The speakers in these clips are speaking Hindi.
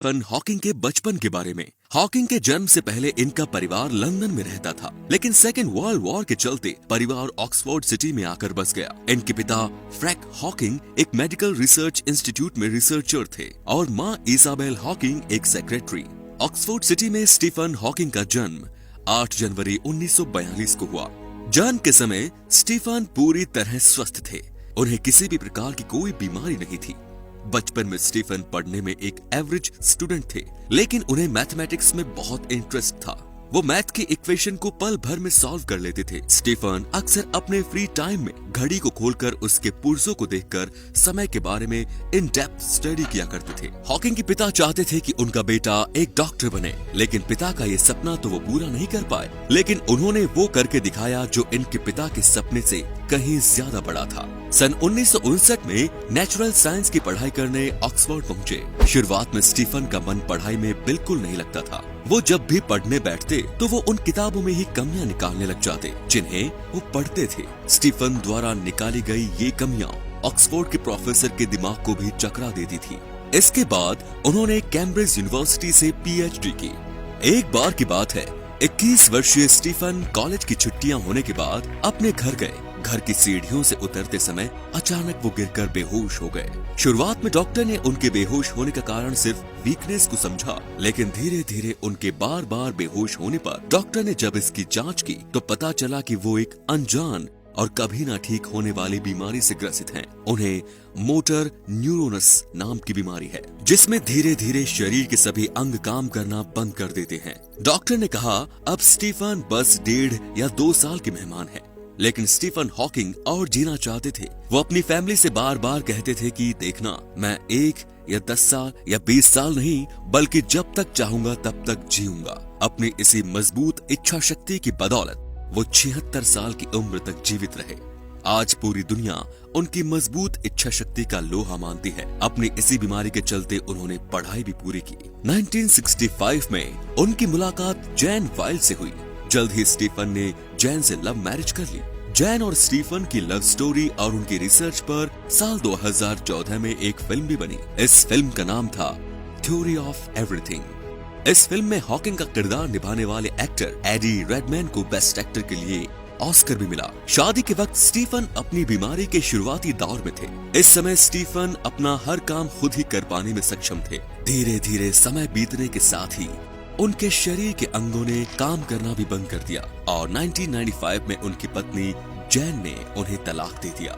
स्टीफन हॉकिंग के बचपन के बारे में। हॉकिंग के जन्म से पहले इनका परिवार लंदन में रहता था, लेकिन सेकेंड वर्ल्ड वॉर के चलते परिवार ऑक्सफोर्ड सिटी में आकर बस गया। इनके पिता फ्रैंक हॉकिंग एक मेडिकल रिसर्च इंस्टीट्यूट में रिसर्चर थे और माँ इसाबेल हॉकिंग एक सेक्रेटरी। ऑक्सफोर्ड सिटी में स्टीफन हॉकिंग का जन्म 8 जनवरी 1942 को हुआ। जन्म के समय स्टीफन पूरी तरह स्वस्थ थे, उन्हें किसी भी प्रकार की कोई बीमारी नहीं थी। बचपन में स्टीफन पढ़ने में एक एवरेज स्टूडेंट थे, लेकिन उन्हें मैथमेटिक्स में बहुत इंटरेस्ट था। वो मैथ की इक्वेशन को पल भर में सॉल्व कर लेते थे। स्टीफन अक्सर अपने फ्री टाइम में घड़ी को खोलकर उसके पुर्जों को देखकर समय के बारे में इन डेप्थ स्टडी किया करते थे। हॉकिंग के पिता चाहते थे कि उनका बेटा एक डॉक्टर बने, लेकिन पिता का ये सपना तो वो पूरा नहीं कर पाए। लेकिन उन्होंने वो करके दिखाया जो इनके पिता के सपने से कहीं ज्यादा बड़ा था। सन 1959 में नेचुरल साइंस की पढ़ाई करने ऑक्सफोर्ड पहुंचे। शुरुआत में स्टीफन का मन पढ़ाई में बिल्कुल नहीं लगता था। वो जब भी पढ़ने बैठते तो वो उन किताबों में ही कमियां निकालने लग जाते जिन्हें वो पढ़ते थे। स्टीफन द्वारा निकाली गई ये कमियां ऑक्सफोर्ड के प्रोफेसर के दिमाग को भी चकरा देती थी। इसके बाद उन्होंने कैम्ब्रिज यूनिवर्सिटी से पीएचडी की। एक बार की बात है, 21 वर्षीय स्टीफन कॉलेज की छुट्टियां होने के बाद अपने घर गए। घर की सीढ़ियों से उतरते समय अचानक वो गिरकर बेहोश हो गए। शुरुआत में डॉक्टर ने उनके बेहोश होने का कारण सिर्फ वीकनेस को समझा, लेकिन धीरे धीरे उनके बार बार बेहोश होने पर डॉक्टर ने जब इसकी जांच की तो पता चला कि वो एक अनजान और कभी ना ठीक होने वाली बीमारी से ग्रसित हैं। उन्हें मोटर न्यूरोनस नाम की बीमारी है, जिसमें धीरे धीरे शरीर के सभी अंग काम करना बंद कर देते हैं। डॉक्टर ने कहा अब स्टीफन बस 1.5 या 2 साल के मेहमान है। लेकिन स्टीफन हॉकिंग और जीना चाहते थे। वो अपनी फैमिली से बार बार कहते थे कि देखना, मैं 1 या 10 साल या 20 साल नहीं, बल्कि जब तक चाहूंगा तब तक जीऊंगा। अपनी इसी मजबूत इच्छा शक्ति की बदौलत वो 76 साल की उम्र तक जीवित रहे। आज पूरी दुनिया उनकी मजबूत इच्छा शक्ति का लोहा मानती है। अपनी इसी बीमारी के चलते उन्होंने पढ़ाई भी पूरी की। 1965 में उनकी मुलाकात जैन वाइल्ड से हुई। जल्द ही स्टीफन ने जैन से लव मैरिज कर ली। जैन और स्टीफन की लव स्टोरी और उनकी रिसर्च पर साल 2014 में एक फिल्म भी बनी। इस फिल्म का नाम था थ्योरी ऑफ एवरीथिंग। इस फिल्म में हॉकिंग का किरदार निभाने वाले एक्टर एडी रेडमैन को बेस्ट एक्टर के लिए ऑस्कर भी मिला। शादी के वक्त स्टीफन अपनी बीमारी के शुरुआती दौर में थे। इस समय स्टीफन अपना हर काम खुद ही कर पाने में सक्षम थे। धीरे धीरे समय बीतने के साथ ही उनके शरीर के अंगों ने काम करना भी बंद कर दिया और 1995 में उनकी पत्नी जैन ने उन्हें तलाक दे दिया।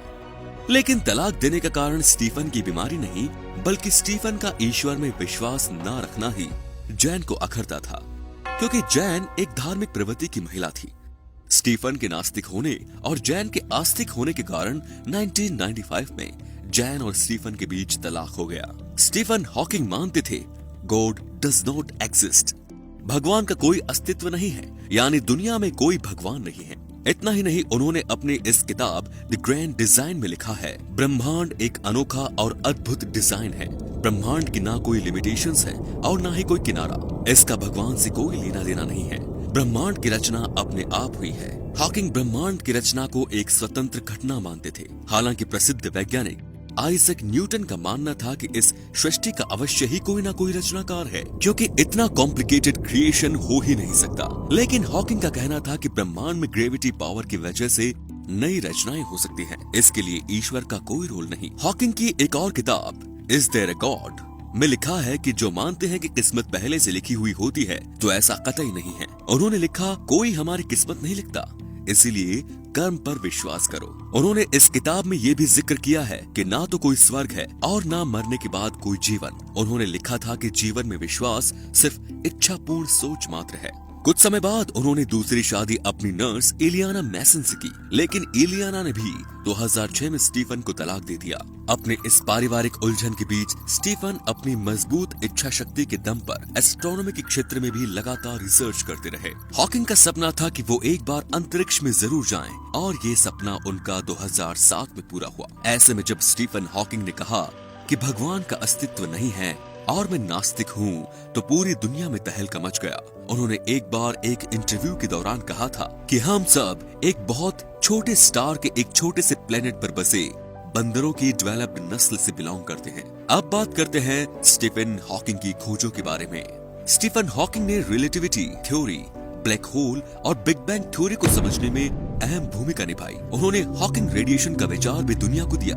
लेकिन तलाक देने का कारण स्टीफन की बीमारी नहीं, बल्कि स्टीफन का ईश्वर में विश्वास न रखना ही जैन को अखरता था, क्योंकि जैन एक धार्मिक प्रवृत्ति की महिला थी। स्टीफन के नास्तिक होने और जैन के आस्तिक होने के कारण 1995 में जैन और स्टीफन के बीच तलाक हो गया। स्टीफन हॉकिंग मानते थे गॉड डज नॉट एग्जिस्ट, भगवान का कोई अस्तित्व नहीं है, यानी दुनिया में कोई भगवान नहीं है। इतना ही नहीं, उन्होंने अपनी इस किताब द ग्रैंड डिजाइन में लिखा है, ब्रह्मांड एक अनोखा और अद्भुत डिजाइन है। ब्रह्मांड की ना कोई लिमिटेशंस है और ना ही कोई किनारा। इसका भगवान से कोई लेना देना नहीं है। ब्रह्मांड की रचना अपने आप हुई है। हॉकिंग ब्रह्मांड की रचना को एक स्वतंत्र घटना मानते थे। हालांकि प्रसिद्ध वैज्ञानिक आइजैक न्यूटन का मानना था कि इस सृष्टि का अवश्य ही कोई ना कोई रचनाकार है, क्योंकि इतना कॉम्प्लिकेटेड क्रिएशन हो ही नहीं सकता। लेकिन हॉकिंग का कहना था कि ब्रह्मांड में ग्रेविटी पावर की वजह से नई रचनाएं हो सकती हैं। इसके लिए ईश्वर का कोई रोल नहीं। हॉकिंग की एक और किताब इज देयर अ गॉड में लिखा है कि जो मानते हैं कि किस्मत पहले से लिखी हुई होती है, तो ऐसा कतई नहीं है। उन्होंने लिखा, कोई हमारी किस्मत नहीं लिखता, इसीलिए कर्म पर विश्वास करो। उन्होंने इस किताब में ये भी जिक्र किया है कि ना तो कोई स्वर्ग है और ना मरने के बाद कोई जीवन। उन्होंने लिखा था कि जीवन में विश्वास सिर्फ इच्छापूर्ण सोच मात्र है। कुछ समय बाद उन्होंने दूसरी शादी अपनी नर्स इलियाना मैसन से की, लेकिन इलियाना ने भी 2006 में स्टीफन को तलाक दे दिया। अपने इस पारिवारिक उलझन के बीच स्टीफन अपनी मजबूत इच्छा शक्ति के दम पर एस्ट्रोनॉमी के क्षेत्र में भी लगातार रिसर्च करते रहे। हॉकिंग का सपना था कि वो एक बार अंतरिक्ष में जरूर जाएं, और ये सपना उनका 2007 में पूरा हुआ। ऐसे में जब स्टीफन हॉकिंग ने कहा कि भगवान का अस्तित्व नहीं है और मैं नास्तिक हूँ, तो पूरी दुनिया में तहलका मच गया। उन्होंने एक बार एक इंटरव्यू के दौरान कहा था कि हम सब एक बहुत छोटे स्टार के एक छोटे से प्लेनेट पर बसे बंदरों की डेवलप्ड नस्ल से बिलोंग करते हैं। अब बात करते हैं स्टीफन हॉकिंग की खोजों के बारे में। स्टीफन हॉकिंग ने रिलेटिविटी थ्योरी, ब्लैक होल और बिग बैंग थ्योरी को समझने में अहम भूमिका निभाई। उन्होंने हॉकिंग रेडिएशन का विचार भी दुनिया को दिया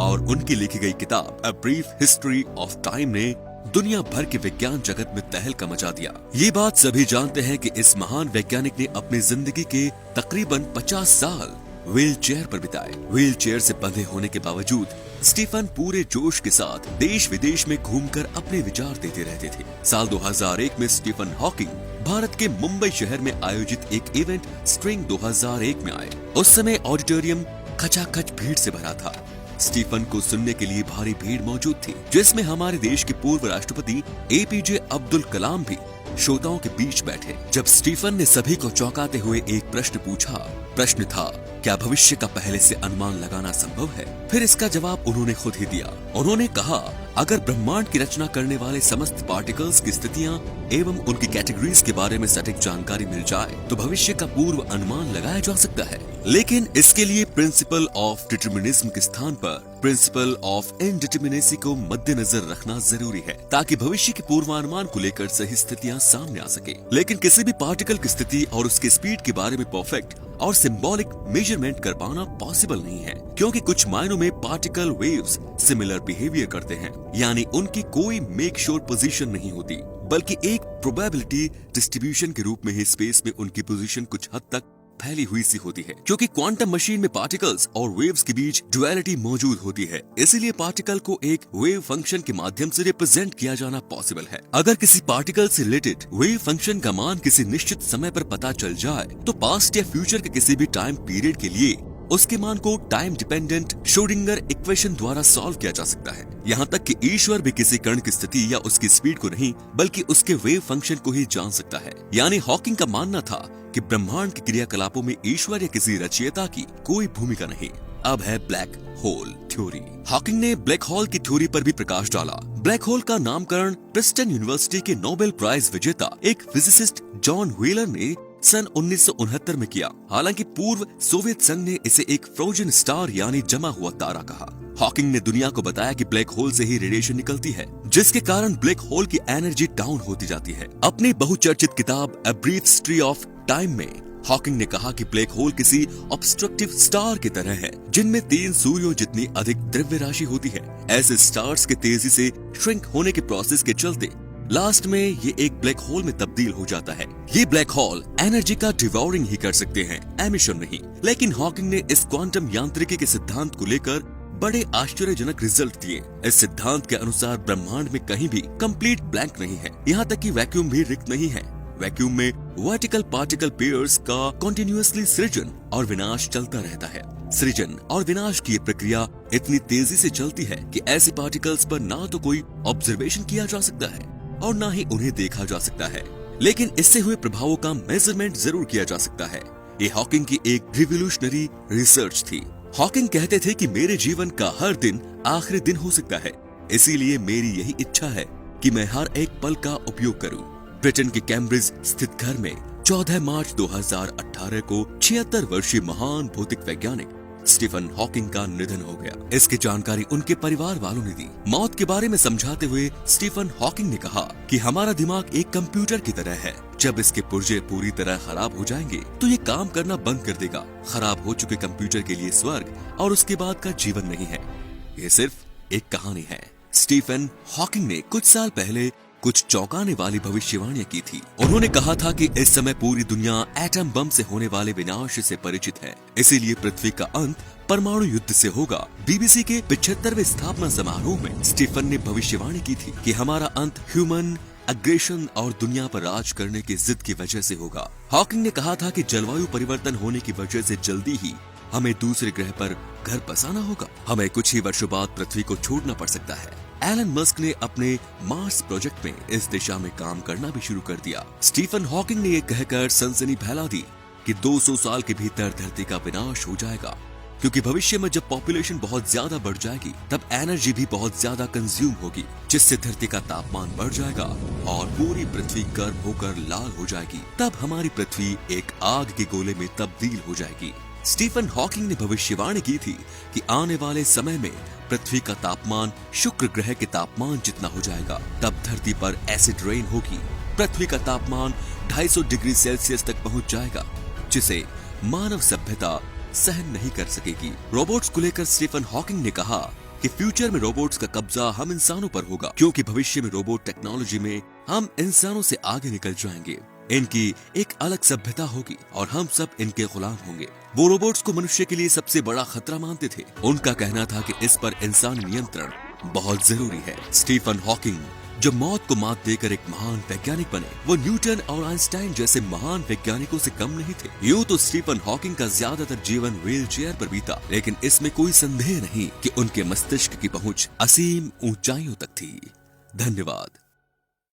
और उनकी लिखी गई किताब a brief history of time ने दुनिया भर के विज्ञान जगत में तहलका मचा दिया। ये बात सभी जानते हैं कि इस महान वैज्ञानिक ने अपनी जिंदगी के तकरीबन 50 साल व्हील चेयर पर बिताए। व्हील चेयर से बंधे होने के बावजूद स्टीफन पूरे जोश के साथ देश विदेश में घूमकर अपने विचार देते रहते थे। साल 2001 में स्टीफन हॉकिंग भारत के मुंबई शहर में आयोजित एक इवेंट स्ट्रिंग 2001 में आए। उस समय ऑडिटोरियम खचाखच भीड़ से भरा था। स्टीफन को सुनने के लिए भारी भीड़ मौजूद थी, जिसमें हमारे देश के पूर्व राष्ट्रपति एपीजे अब्दुल कलाम भी श्रोताओं के बीच बैठे। जब स्टीफन ने सभी को चौंकाते हुए एक प्रश्न पूछा, प्रश्न था, क्या भविष्य का पहले से अनुमान लगाना संभव है? फिर इसका जवाब उन्होंने खुद ही दिया। उन्होंने कहा, अगर ब्रह्मांड की रचना करने वाले समस्त पार्टिकल्स की स्थितियां एवं उनकी कैटेगरीज के बारे में सटीक जानकारी मिल जाए तो भविष्य का पूर्व अनुमान लगाया जा सकता है। लेकिन इसके लिए प्रिंसिपल ऑफ डिटर्मिनिज्म के स्थान पर प्रिंसिपल ऑफ इनडिटर्मिनेसी को मद्देनजर रखना जरूरी है, ताकि भविष्य के पूर्वानुमान को लेकर सही स्थितियां सामने आ सके। लेकिन किसी भी पार्टिकल की स्थिति और उसके स्पीड के बारे में परफेक्ट और सिंबॉलिक मेजरमेंट कर पाना पॉसिबल नहीं है, क्योंकि कुछ मायनों में पार्टिकल वेव्स सिमिलर बिहेवियर करते हैं, यानी उनकी कोई मेक श्योर पोजीशन नहीं होती, बल्कि एक प्रोबेबिलिटी डिस्ट्रीब्यूशन के रूप में ही स्पेस में उनकी पोजीशन कुछ हद तक फैली हुई सी होती है। क्योंकि क्वांटम मशीन में पार्टिकल्स और वेव्स के बीच ड्युअलिटी मौजूद होती है, इसीलिए पार्टिकल को एक वेव फंक्शन के माध्यम से रिप्रेजेंट किया जाना पॉसिबल है। अगर किसी पार्टिकल से रिलेटेड वेव फंक्शन का मान किसी निश्चित समय पर पता चल जाए तो पास्ट या फ्यूचर के किसी भी टाइम पीरियड के लिए उसके मान को टाइम डिपेंडेंट श्रोडिंगर इक्वेशन द्वारा सॉल्व किया जा सकता है। यहाँ तक कि ईश्वर भी किसी कण की स्थिति या उसकी स्पीड को नहीं, बल्कि उसके वेव फंक्शन को ही जान सकता है। यानी हॉकिंग का मानना था कि ब्रह्मांड के क्रियाकलापों में ईश्वर या किसी रचयिता की कोई भूमिका नहीं। अब है ब्लैक होल थ्योरी। हॉकिंग ने ब्लैक होल की थ्योरी पर भी प्रकाश डाला। ब्लैक होल का नामकरण प्रिंसटन यूनिवर्सिटी के नोबेल प्राइज विजेता एक फिजिसिस्ट जॉन व्हीलर ने सन 1969 में किया। हालांकि पूर्व सोवियत संघ ने इसे एक फ्रोजन स्टार यानी जमा हुआ तारा कहा। हॉकिंग ने दुनिया को बताया कि ब्लैक होल से ही रेडिएशन निकलती है, जिसके कारण ब्लैक होल की एनर्जी डाउन होती जाती है। अपनी बहुचर्चित किताब a brief history of time में हॉकिंग ने कहा कि ब्लैक होल किसी ऑब्स्ट्रक्टिव स्टार की तरह है, जिनमें 3 सूर्यों जितनी अधिक द्रव्य राशि होती है। ऐसे स्टार्स के तेजी से श्रिंक होने के प्रोसेस के चलते लास्ट में ये एक ब्लैक होल में तब्दील हो जाता है। ये ब्लैक होल एनर्जी का डिवॉरिंग ही कर सकते हैं, एमिशन नहीं। लेकिन हॉकिंग ने इस क्वांटम यांत्रिकी के सिद्धांत को लेकर बड़े आश्चर्यजनक रिजल्ट दिए। इस सिद्धांत के अनुसार ब्रह्मांड में कहीं भी कंप्लीट ब्लैंक नहीं है, यहाँ तक कि वैक्यूम भी रिक्त नहीं है। वैक्यूम में वर्टिकल पार्टिकल पेयर्स का कंटिन्यूअसली सृजन और विनाश चलता रहता है। सृजन और विनाश की प्रक्रिया इतनी तेजी से चलती है कि ऐसे पार्टिकल्स पर ना तो कोई ऑब्जर्वेशन किया जा सकता है और ना ही उन्हें देखा जा सकता है, लेकिन इससे हुए प्रभावों का मेजरमेंट जरूर किया जा सकता है। ये हॉकिंग की एक रिवोल्यूशनरी रिसर्च थी। हॉकिंग कहते थे कि मेरे जीवन का हर दिन आखिरी दिन हो सकता है, इसीलिए मेरी यही इच्छा है कि मैं हर एक पल का उपयोग करूं। ब्रिटेन के कैम्ब्रिज स्थित घर में 14 मार्च 2018 को 76 वर्षीय महान भौतिक वैज्ञानिक स्टीफन हॉकिंग का निधन हो गया। इसकी जानकारी उनके परिवार वालों ने दी। मौत के बारे में समझाते हुए स्टीफन हॉकिंग ने कहा कि हमारा दिमाग एक कंप्यूटर की तरह है, जब इसके पुर्जे पूरी तरह खराब हो जाएंगे तो ये काम करना बंद कर देगा। खराब हो चुके कंप्यूटर के लिए स्वर्ग और उसके बाद का जीवन नहीं है, ये सिर्फ एक कहानी है। स्टीफन हॉकिंग ने कुछ साल पहले कुछ चौंकाने वाली भविष्यवाणियां की थी। उन्होंने कहा था कि इस समय पूरी दुनिया एटम बम से होने वाले विनाश से परिचित है, इसीलिए पृथ्वी का अंत परमाणु युद्ध से होगा। बीबीसी के 75वें स्थापना समारोह में स्टीफन ने भविष्यवाणी की थी कि हमारा अंत ह्यूमन अग्रेशन और दुनिया पर राज करने की जिद की वजह से होगा। हॉकिंग ने कहा था कि जलवायु परिवर्तन होने की वजह से जल्दी ही हमें दूसरे ग्रह पर घर बसाना होगा। हमें कुछ ही वर्षों बाद पृथ्वी को छोड़ना पड़ सकता है। एलन मस्क ने अपने मार्स प्रोजेक्ट में इस दिशा में काम करना भी शुरू कर दिया। स्टीफन हॉकिंग ने ये कहकर सनसनी फैला दी कि 200 साल के भीतर धरती का विनाश हो जाएगा, क्योंकि भविष्य में जब पॉपुलेशन बहुत ज्यादा बढ़ जाएगी तब एनर्जी भी बहुत ज्यादा कंज्यूम होगी, जिससे धरती का तापमान बढ़ जाएगा और पूरी पृथ्वी गर्म होकर लाल हो जाएगी। तब हमारी पृथ्वी एक आग के गोले में तब्दील हो जाएगी। स्टीफन हॉकिंग ने भविष्यवाणी की थी कि आने वाले समय में पृथ्वी का तापमान शुक्र ग्रह के तापमान जितना हो जाएगा। तब धरती पर एसिड रेन होगी। पृथ्वी का तापमान 250 डिग्री सेल्सियस तक पहुंच जाएगा, जिसे मानव सभ्यता सहन नहीं कर सकेगी। रोबोट्स को लेकर स्टीफन हॉकिंग ने कहा कि फ्यूचर में रोबोट्स का कब्जा हम इंसानों पर होगा, क्योंकि भविष्य में रोबोट टेक्नोलॉजी में हम इंसानों से आगे निकल जाएंगे। इनकी एक अलग सभ्यता होगी और हम सब इनके गुलाम होंगे। वो रोबोट्स को मनुष्य के लिए सबसे बड़ा खतरा मानते थे। उनका कहना था कि इस पर इंसानी नियंत्रण बहुत जरूरी है। स्टीफन हॉकिंग जो मौत को मात देकर एक महान वैज्ञानिक बने, वो न्यूटन और आइंस्टाइन जैसे महान वैज्ञानिकों से कम नहीं थे। यूं तो स्टीफन हॉकिंग का ज्यादातर जीवन व्हील चेयर पर बीता, लेकिन इसमें कोई संदेह नहीं कि उनके मस्तिष्क की पहुंच असीम ऊंचाइयों तक थी। धन्यवाद।